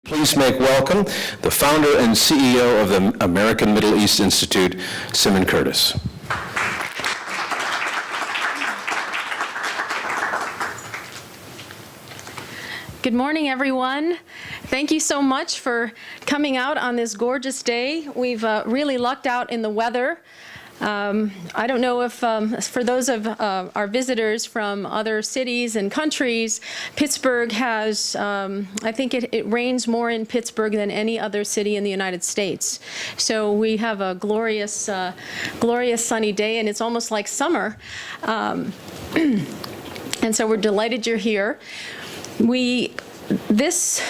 Please make welcome the founder and CEO of the American Middle East Institute, Samir Curtis. Good morning, everyone. Thank you so much for coming out on this gorgeous day. We've really lucked out in the weather. I don't know if, for those of our visitors from other cities and countries, Pittsburgh has, I think it rains more in Pittsburgh than any other city in the United States. So we have a glorious, glorious sunny day, and it's almost like summer. And so we're delighted you're here. This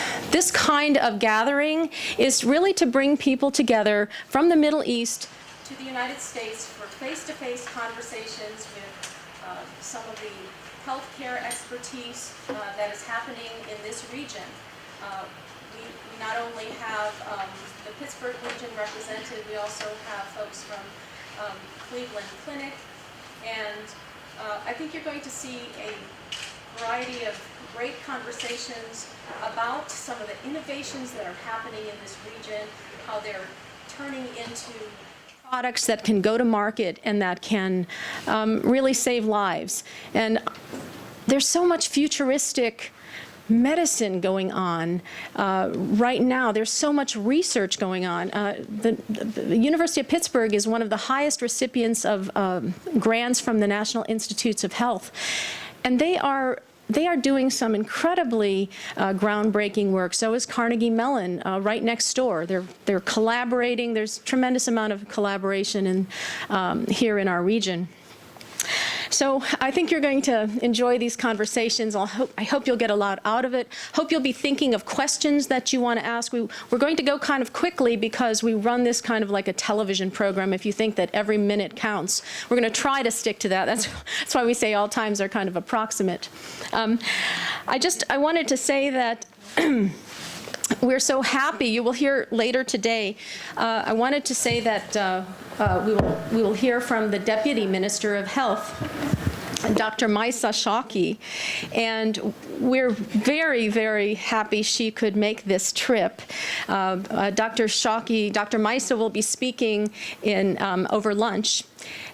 kind of gathering is really to bring people together from the Middle East to the United States for face-to-face conversations with some of the healthcare expertise that is happening in this region. We not only have the Pittsburgh region represented, we also have folks from Cleveland Clinic, and I think you're going to see a variety of great conversations about some of the innovations that are happening in this region, how they're turning into products that can go to market and that can really save lives. And there's so much futuristic medicine going on right now. There's so much research going on. The University of Pittsburgh is one of the highest recipients of grants from the National Institutes of Health. And they are doing some incredibly groundbreaking work. So is Carnegie Mellon right next door. They're collaborating. There's a tremendous amount of collaboration here in our region. So I think you're going to enjoy these conversations. I hope you'll get a lot out of it. Hope you'll be thinking of questions that you want to ask. We're going to go kind of quickly because we run this kind of like a television program. If you think that every minute counts, we're going to try to stick to that. That's why we say all times are kind of approximate. I wanted to say that we're so happy. You will hear later today. I wanted to say that we will hear from the Deputy Minister of Health, Dr. Maisa Shaki, and we're very, very happy she could make this trip. Dr. Maisa will be speaking over lunch.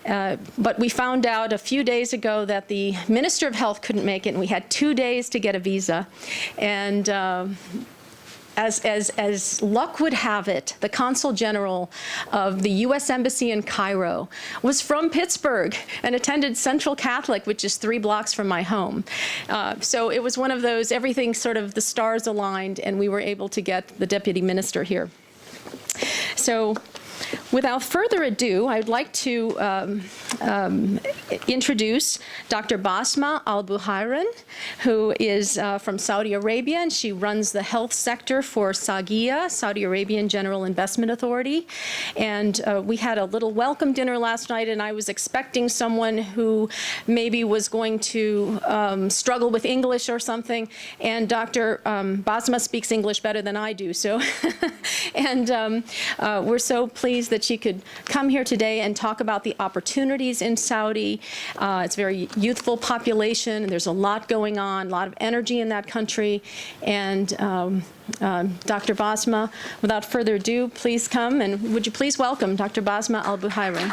But we found out a few days ago that the Minister of Health couldn't make it, and we had 2 days to get a visa. And as luck would have it, the Consul General of the U.S. Embassy in Cairo was from Pittsburgh and attended Central Catholic, which is 3 blocks from my home. So it was one of those, everything sort of, the stars aligned, and we were able to get the Deputy Minister here. So without further ado, I'd like to introduce Dr. Basmah al-Buhairan, who is from Saudi Arabia, and she runs the health sector for SAGIA, Saudi Arabian General Investment Authority. And we had a little welcome dinner last night, and I was expecting someone who maybe was going to struggle with English or something, and Dr. Basmah speaks English better than I do. So, and we're so pleased that she could come here today and talk about the opportunities in Saudi. It's a very youthful population, and there's a lot going on, a lot of energy in that country. And Dr. Basmah, without further ado, please come, and would you please welcome Dr. Basmah al-Buhairan.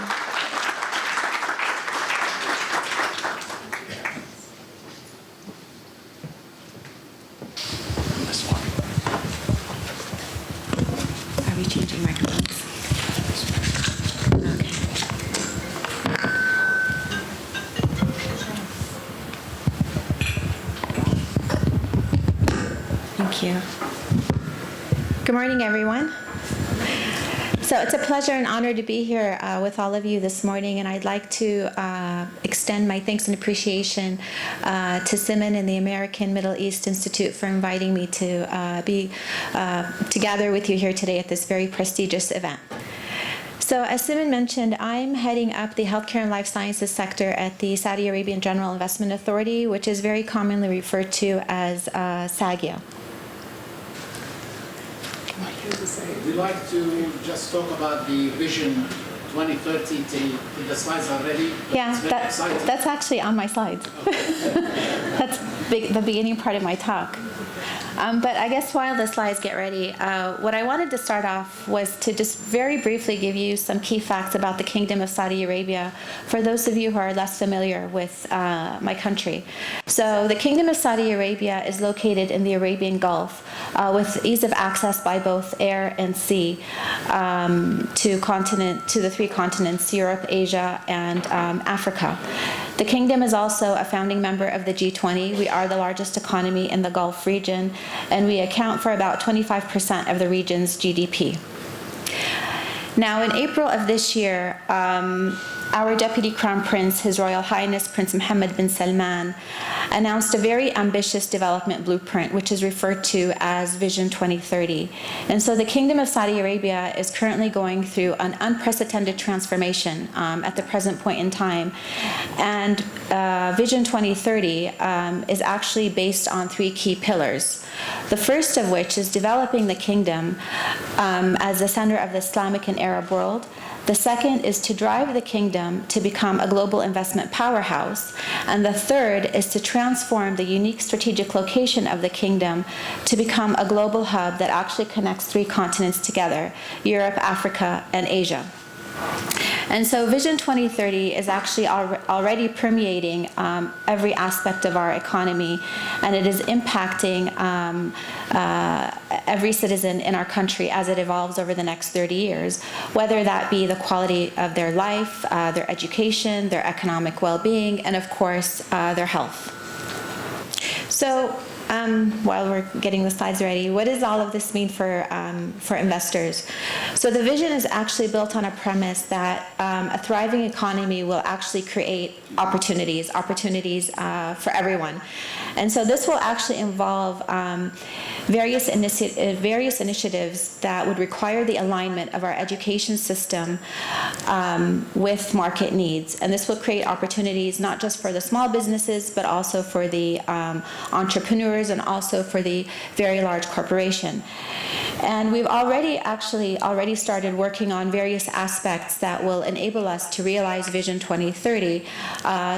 Thank you. Good morning, everyone. So it's a pleasure and honor to be here with all of you this morning, and I'd like to extend my thanks and appreciation to Simon and the American Middle East Institute for inviting me to gather with you here today at this very prestigious event. So as Simon mentioned, I'm heading up the healthcare and life sciences sector at the Saudi Arabian General Investment Authority, which is very commonly referred to as SAGIA. We'd like to just talk about the Vision 2030. The slides are ready. Yeah, that's actually on my slides. Okay. That's the beginning part of my talk. But I guess while the slides get ready, what I wanted to start off was to just very briefly give you some key facts about the Kingdom of Saudi Arabia for those of you who are less familiar with my country. So the Kingdom of Saudi Arabia is located in the Arabian Gulf with ease of access by both air and sea to the three continents, Europe, Asia, and Africa. The kingdom is also a founding member of the G20. We are the largest economy in the Gulf region, and we account for about 25% of the region's GDP. Now, in April of this year, our Deputy Crown Prince, His Royal Highness Prince Mohammed bin Salman, announced a very ambitious development blueprint, which is referred to as Vision 2030. And so the Kingdom of Saudi Arabia is currently going through an unprecedented transformation at the present point in time. And Vision 2030 is actually based on three key pillars. The first of which is developing the kingdom as the center of the Islamic and Arab world. The second is to drive the kingdom to become a global investment powerhouse. And the third is to transform the unique strategic location of the kingdom to become a global hub that actually connects three continents together, Europe, Africa, and Asia. And so Vision 2030 is actually already permeating every aspect of our economy, and it is impacting every citizen in our country as it evolves over the next 30 years, whether that be the quality of their life, their education, their economic well-being, and of course, their health. So while we're getting the slides ready, what does all of this mean for investors? So the vision is actually built on a premise that a thriving economy will actually create opportunities for everyone. And so this will actually involve various initiatives that would require the alignment of our education system with market needs. And this will create opportunities not just for the small businesses, but also for the entrepreneurs and also for the very large corporation. And we've already started working on various aspects that will enable us to realize Vision 2030.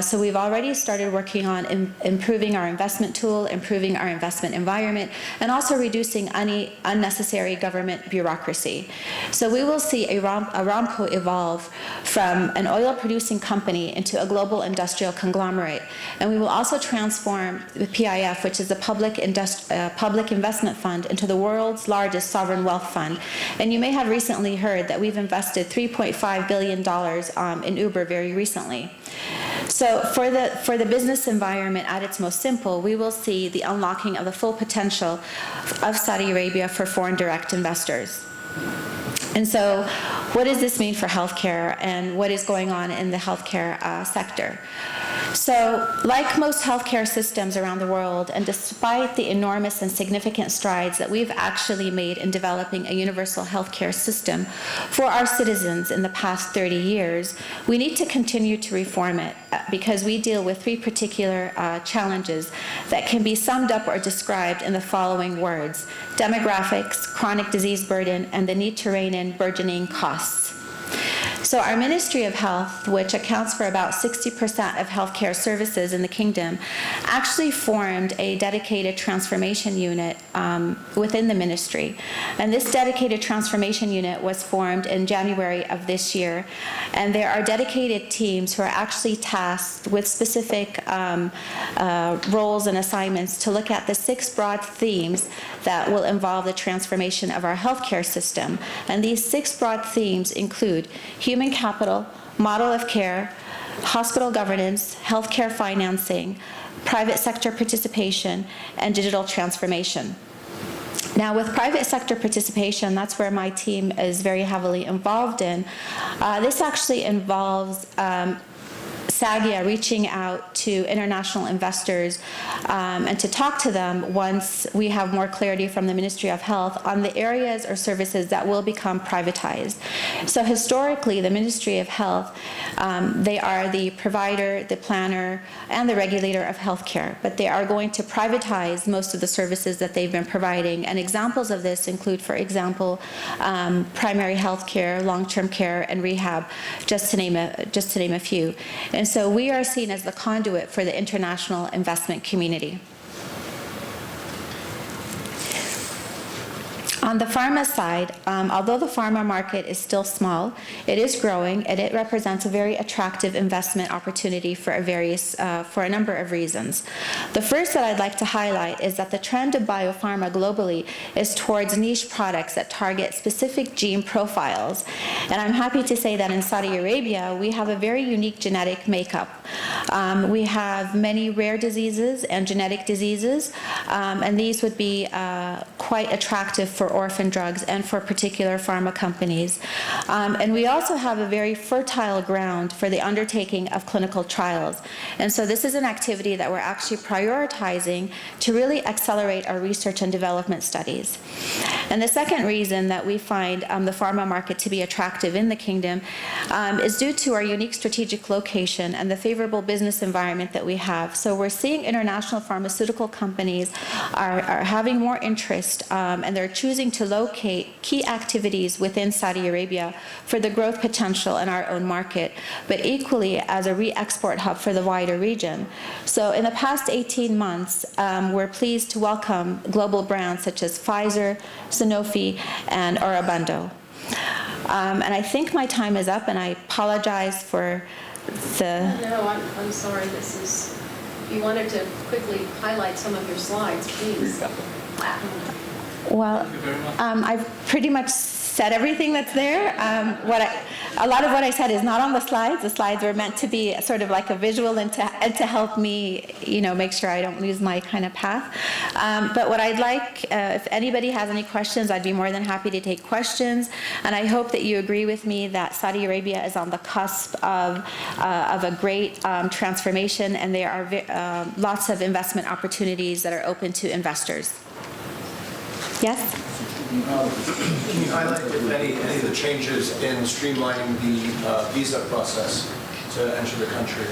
So we've already started working on improving our investment tool, improving our investment environment, and also reducing any unnecessary government bureaucracy. So we will see Aramco evolve from an oil-producing company into a global industrial conglomerate. And we will also transform the PIF, which is the Public Investment Fund, into the world's largest sovereign wealth fund. And you may have recently heard that we've invested $3.5 billion in Uber very recently. So for the business environment at its most simple, we will see the unlocking of the full potential of Saudi Arabia for foreign direct investors. And so what does this mean for healthcare and what is going on in the healthcare sector? So like most healthcare systems around the world, and despite the enormous and significant strides that we've actually made in developing a universal healthcare system for our citizens in the past 30 years, we need to continue to reform it because we deal with three particular challenges that can be summed up or described in the following words: demographics, chronic disease burden, and the need to rein in burgeoning costs. So our Ministry of Health, which accounts for about 60% of healthcare services in the kingdom, actually formed a dedicated transformation unit within the ministry. And this dedicated transformation unit was formed in January of this year. And there are dedicated teams who are actually tasked with specific roles and assignments to look at the 6 broad themes that will involve the transformation of our healthcare system. And these 6 broad themes include human capital, model of care, hospital governance, healthcare financing, private sector participation, and digital transformation. Now, with private sector participation, that's where my team is very heavily involved in. This actually involves SAGIA reaching out to international investors and to talk to them once we have more clarity from the Ministry of Health on the areas or services that will become privatized. So historically, the Ministry of Health, they are the provider, the planner, and the regulator of healthcare, but they are going to privatize most of the services that they've been providing. And examples of this include, for example, primary health care, long-term care, and rehab, just to name a few. And so we are seen as the conduit for the international investment community. On the pharma side, although the pharma market is still small, it is growing, and it represents a very attractive investment opportunity for a number of reasons. The first that I'd like to highlight is that the trend of biopharma globally is towards niche products that target specific gene profiles. And I'm happy to say that in Saudi Arabia, we have a very unique genetic makeup. We have many rare diseases and genetic diseases, and these would be quite attractive for orphan drugs and for particular pharma companies. And we also have a very fertile ground for the undertaking of clinical trials. And so this is an activity that we're actually prioritizing to really accelerate our research and development studies. And the second reason that we find the pharma market to be attractive in the kingdom is due to our unique strategic location and the favorable business environment that we have. So we're seeing international pharmaceutical companies are having more interest, and they're choosing to locate key activities within Saudi Arabia for the growth potential in our own market, but equally as a re-export hub for the wider region. So in the past 18 months, we're pleased to welcome global brands such as Pfizer, Sanofi, and Arabian. And I think my time is up, and I apologize for the... No, I'm sorry. This is, if you wanted to quickly highlight some of your slides, please. Well, I've pretty much said everything that's there. A lot of what I said is not on the slides. The slides were meant to be sort of like a visual and to help me, make sure I don't lose my kind of path. But what I'd like, if anybody has any questions, I'd be more than happy to take questions. And I hope that you agree with me that Saudi Arabia is on the cusp of a great transformation, and there are lots of investment opportunities that are open to investors. Yes? Can you highlight, if any of the changes in streamlining the visa process to enter the country?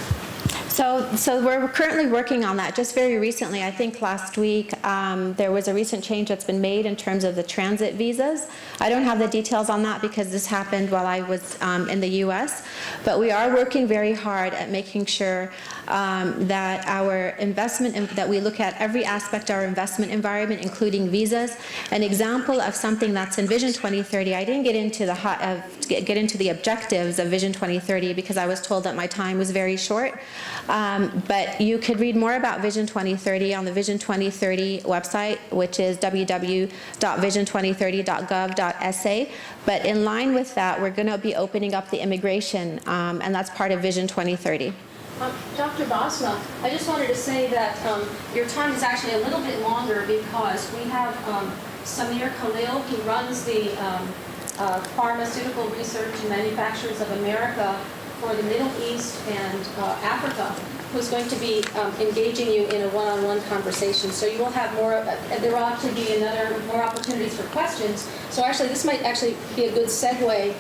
So we're currently working on that. Just very recently, I think last week, there was a recent change that's been made in terms of the transit visas. I don't have the details on that because this happened while I was in the U.S., but we are working very hard at making sure that our investment, that we look at every aspect of our investment environment, including visas. An example of something that's in Vision 2030, I didn't get into the objectives of Vision 2030 because I was told that my time was very short. But you could read more about Vision 2030 on the Vision 2030 website, which is www.vision2030.gov.sa. But in line with that, we're going to be opening up the immigration, and that's part of Vision 2030. Dr. Basmah, I just wanted to say that your time is actually a little bit longer because we have Samir Khalil, who runs the Pharmaceutical Research and Manufacturers of America for the Middle East and Africa, who's going to be engaging you in a one-on-one conversation. So you will have more, there will actually be more opportunities for questions. So actually, this might actually be a good segue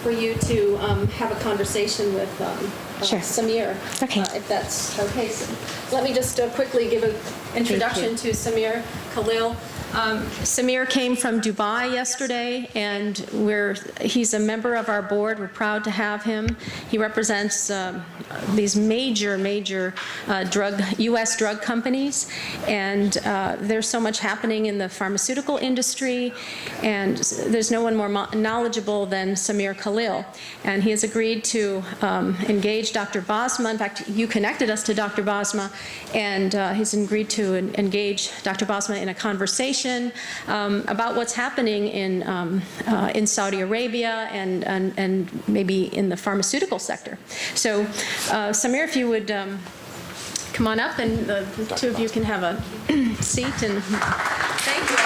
for you to have a conversation with Sure. Samir, Okay. If that's okay. So let me just quickly give an introduction to Samir Khalil. Samir came from Dubai yesterday, and he's a member of our board. We're proud to have him. He represents these major U.S. drug companies, and there's so much happening in the pharmaceutical industry, and there's no one more knowledgeable than Samir Khalil. And he has agreed to engage Dr. Basmah. In fact, you connected us to Dr. Basmah, and he's agreed to engage Dr. Basmah in a conversation about what's happening in Saudi Arabia and maybe in the pharmaceutical sector. So, Samir, if you would come on up, and the two of you can have a seat. And thank you.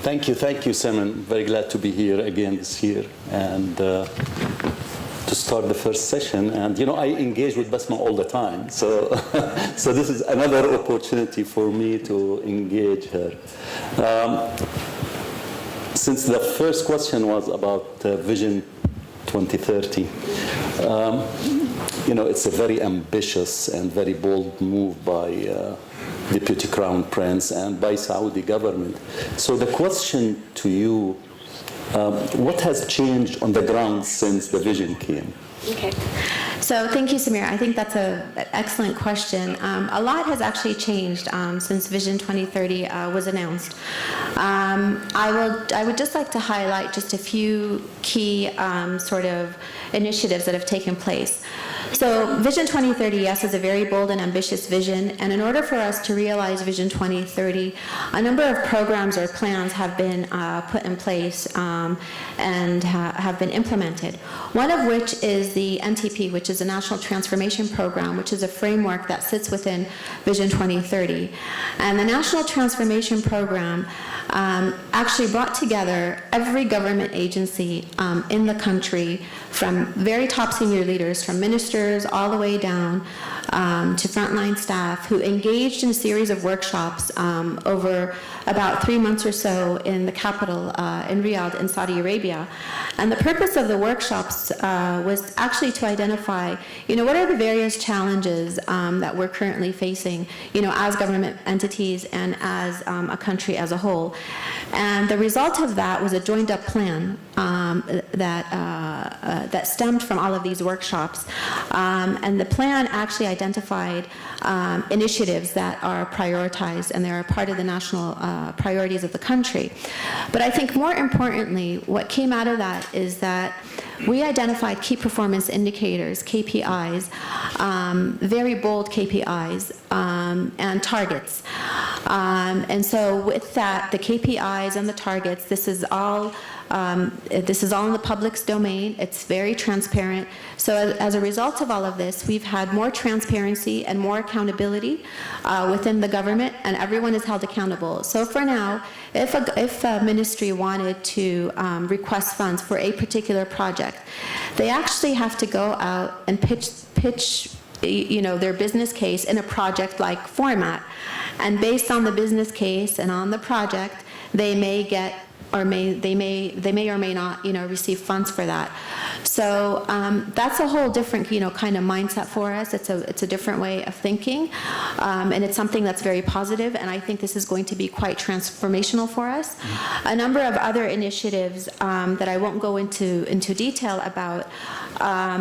Thank you. Thank you, Simon. Very glad to be here again this year and to start the first session. And I engage with Basmah all the time, so so this is another opportunity for me to engage her. Since the first question was about Vision 2030, it's a very ambitious and very bold move by Deputy Crown Prince and by Saudi government. So the question to you, what has changed on the ground since the vision came? Okay. So thank you, Samir. I think that's an excellent question. A lot has actually changed since Vision 2030 was announced. I would just like to highlight just a few key sort of initiatives that have taken place. So Vision 2030, yes, is a very bold and ambitious vision, and in order for us to realize Vision 2030, a number of programs or plans have been put in place and have been implemented. One of which is the NTP, which is the National Transformation Program, which is a framework that sits within Vision 2030. And the National Transformation Program actually brought together every government agency in the country, from very top senior leaders, from ministers all the way down to frontline staff, who engaged in a series of workshops over about 3 months or so in the capital, in Riyadh, in Saudi Arabia. And the purpose of the workshops was actually to identify, what are the various challenges that we're currently facing, as government entities and as a country as a whole. And the result of that was a joined-up plan that stemmed from all of these workshops. And the plan actually identified initiatives that are prioritized, and they're a part of the national priorities of the country. But I think more importantly, what came out of that is that we identified key performance indicators, KPIs, very bold KPIs, and targets. And so with that, the KPIs and the targets, this is all in the public's domain. It's very transparent. So as a result of all of this, we've had more transparency and more accountability within the government, and everyone is held accountable. So for now, if a ministry wanted to request funds for a particular project, they actually have to go out and pitch their business case in a project-like format. And based on the business case and on the project, they may get or they may or may not, receive funds for that. So that's a whole different, kind of mindset for us. It's a different way of thinking, and it's something that's very positive. And I think this is going to be quite transformational for us. A number of other initiatives that I won't go into detail about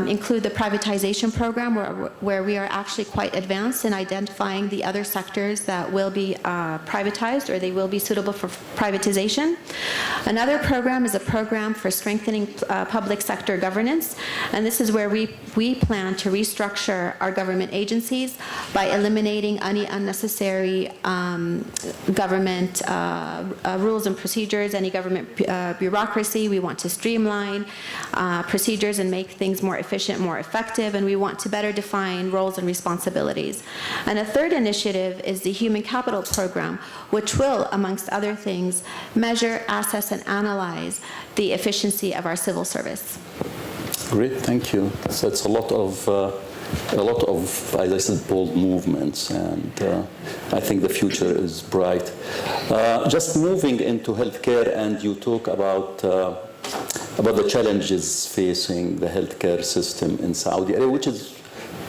include the privatization program, where we are actually quite advanced in identifying the other sectors that will be privatized, or they will be suitable for privatization. Another program is a program for strengthening public sector governance, and this is where we plan to restructure our government agencies by eliminating any unnecessary government rules and procedures, any government bureaucracy. We want to streamline procedures and make things more efficient, more effective, and we want to better define roles and responsibilities. And a third initiative is the Human Capital Program, which will, amongst other things, measure, assess, and analyze the efficiency of our civil service. Great, thank you. So it's a lot of, as I said, bold movements, and I think the future is bright. Just moving into healthcare, and you talk about the challenges facing the healthcare system in Saudi Arabia, which is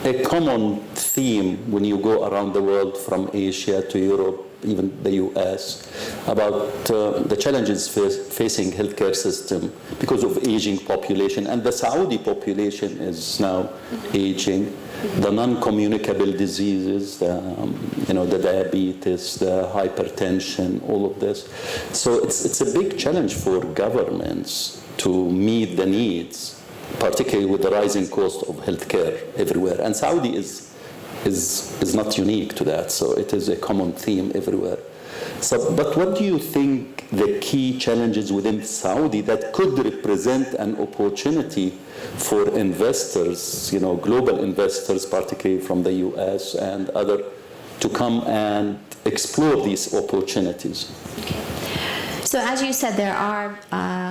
a common theme when you go around the world, from Asia to Europe, even the US, about the challenges facing healthcare system because of aging population. And the Saudi population is now aging. The non-communicable diseases, the diabetes, the hypertension, all of this. So it's a big challenge for governments to meet the needs, particularly with the rising cost of healthcare everywhere. And Saudi is not unique to that, so it is a common theme everywhere. So, but what do you think the key challenges within Saudi that could represent an opportunity for investors, global investors, particularly from the US and other, to come and explore these opportunities? So as you said, there are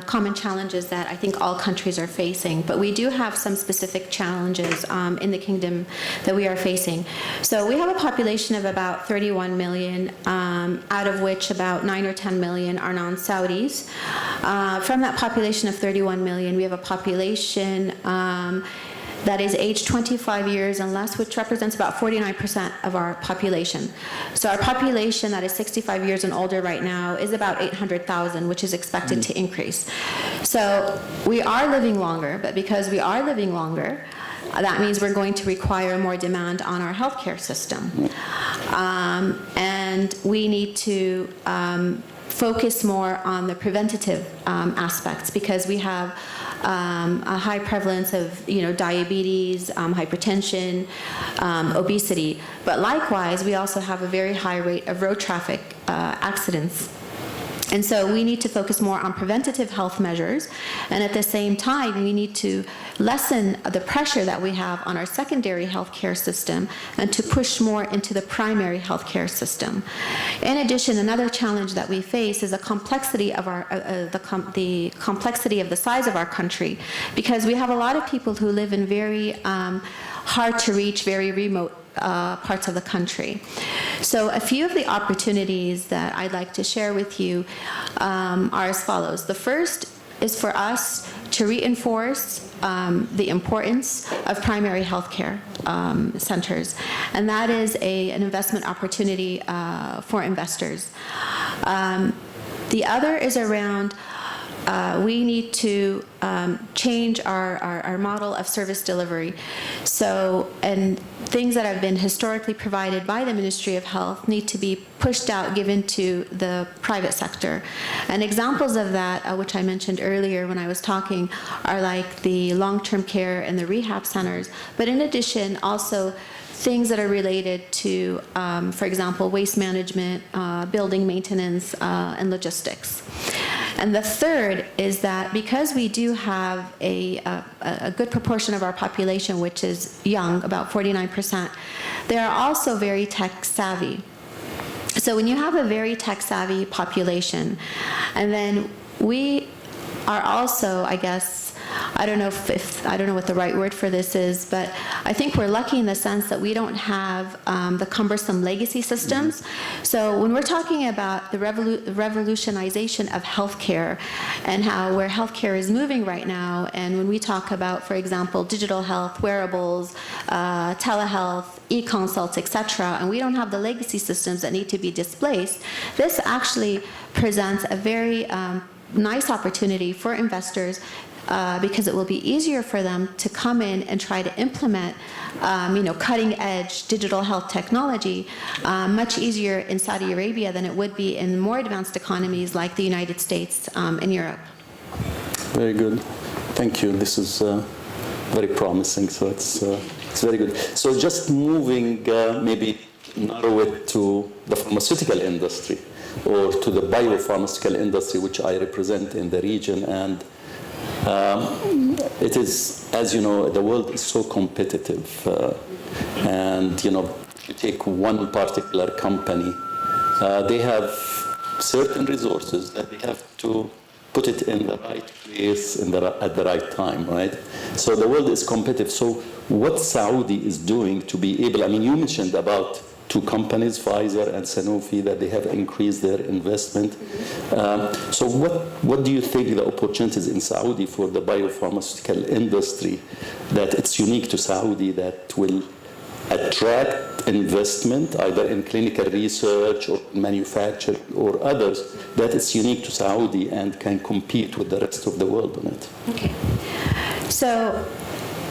common challenges that I think all countries are facing, but we do have some specific challenges in the kingdom that we are facing. So we have a population of about 31 million, out of which about 9 or 10 million are non-Saudis. From that population of 31 million, we have a population that is aged 25 years and less, which represents about 49% of our population. So our population that is 65 years and older right now is about 800,000, which is expected to increase. So we are living longer, but because we are living longer, that means we're going to require more demand on our healthcare system. And we need to focus more on the preventative aspects, because we have a high prevalence of, diabetes, hypertension, obesity. But likewise, we also have a very high rate of road traffic accidents. And so we need to focus more on preventative health measures, and at the same time, we need to lessen the pressure that we have on our secondary healthcare system and to push more into the primary healthcare system. In addition, another challenge that we face is the complexity of the complexity of the size of our country, because we have a lot of people who live in very hard to reach, very remote parts of the country. So a few of the opportunities that I'd like to share with you are as follows. The first is for us to reinforce the importance of primary health care centers, and that is an investment opportunity for investors. The other is around we need to change our model of service delivery. So, and things that have been historically provided by the Ministry of Health need to be pushed out, given to the private sector. And examples of that, which I mentioned earlier when I was talking, are like the long-term care and the rehab centers. But in addition, also things that are related to, for example, waste management, building maintenance, and logistics. And the third is that because we do have a good proportion of our population which is young, about 49%, they are also very tech savvy. So when you have a very tech savvy population, and then we are also, I guess, I don't know what the right word for this is, but I think we're lucky in the sense that we don't have the cumbersome legacy systems. So when we're talking about the revolutionization of healthcare and where healthcare is moving right now, and when we talk about, for example, digital health, wearables, telehealth, e-consults, etc., and we don't have the legacy systems that need to be displaced, this actually presents a very nice opportunity for investors, because it will be easier for them to come in and try to implement, cutting-edge digital health technology, much easier in Saudi Arabia than it would be in more advanced economies like the United States and Europe. Very good. Thank you. This is very promising, so it's very good. So just moving, maybe narrow it to the pharmaceutical industry, or to the biopharmaceutical industry, which I represent in the region. And it is, as you know, the world is so competitive. And, you take one particular company, they have certain resources that they have to put it in the right place at the right time, right? So the world is competitive. So what Saudi is doing to be able, you mentioned about two companies, Pfizer and Sanofi, that they have increased their investment. So what do you think the opportunities in Saudi for the biopharmaceutical industry, that it's unique to Saudi, that will attract investment either in clinical research or manufacturing or others, that it's unique to Saudi and can compete with the rest of the world on it? Okay. So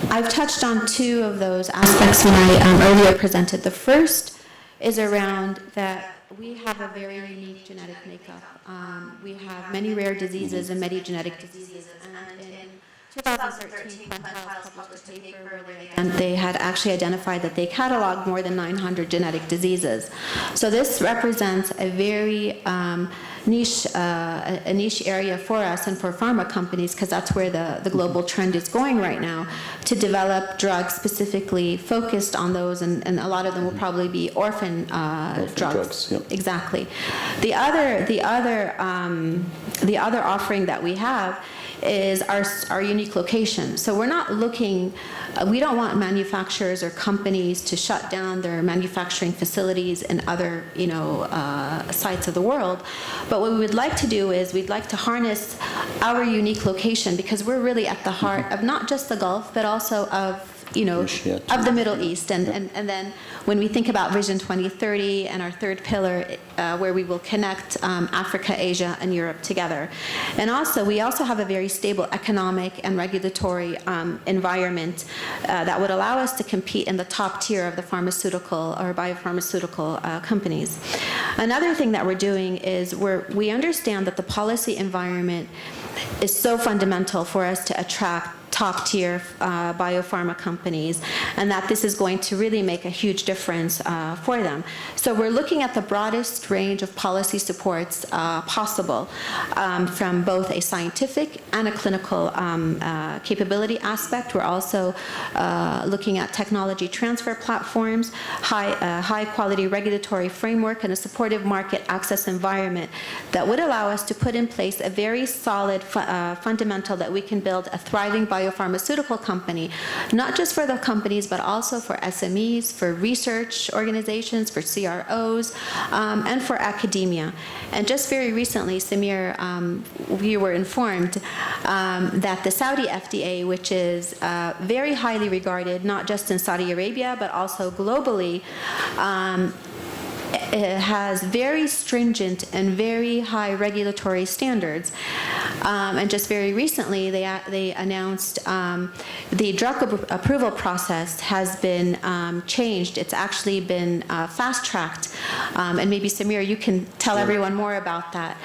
I've touched on two of those aspects when I earlier presented. The first is around that we have a very unique genetic makeup. We have many rare diseases and many genetic diseases. And in 2013, Quintiles published a paper where they had actually identified that they cataloged more than 900 genetic diseases. So this represents a very niche area for us and for pharma companies, because that's where the global trend is going right now, to develop drugs specifically focused on those, and a lot of them will probably be orphan drugs. Yep. Exactly. The other offering that we have is our unique location. So we're not looking, we don't want manufacturers or companies to shut down their manufacturing facilities in other, sites of the world. But what we would like to do is we'd like to harness our unique location, because we're really at the heart of not just the Gulf, but also of Appreciate of the Middle East. And then when we think about Vision 2030 and our third pillar, where we will connect Africa, Asia, and Europe together. And also, we also have a very stable economic and regulatory environment that would allow us to compete in the top tier of the pharmaceutical or biopharmaceutical companies. Another thing that we're doing is we understand that the policy environment is so fundamental for us to attract top-tier biopharma companies, and that this is going to really make a huge difference for them. So we're looking at the broadest range of policy supports possible, from both a scientific and a clinical capability aspect. We're also looking at technology transfer platforms, high-quality regulatory framework, and a supportive market access environment that would allow us to put in place a very solid fundamental that we can build a thriving biopharmaceutical company, not just for the companies, but also for SMEs, for research organizations, for CROs, and for academia. And just very recently, Samir, we were informed that the Saudi FDA, which is very highly regarded, not just in Saudi Arabia, but also globally, it has very stringent and very high regulatory standards. And just very recently, they announced the drug approval process has been changed. It's actually been fast-tracked. And maybe, Samir, you can tell everyone more about that.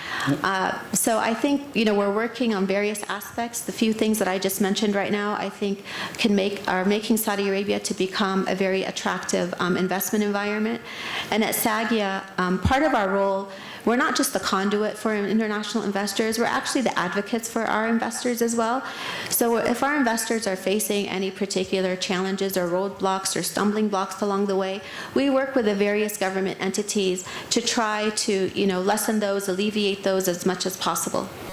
So I think, we're working on various aspects. The few things that I just mentioned right now, I think, are making Saudi Arabia to become a very attractive investment environment. And at SAGIA, part of our role, we're not just the conduit for international investors, we're actually the advocates for our investors as well. So if our investors are facing any particular challenges or roadblocks or stumbling blocks along the way, we work with the various government entities to try to, lessen those, alleviate those as much as possible.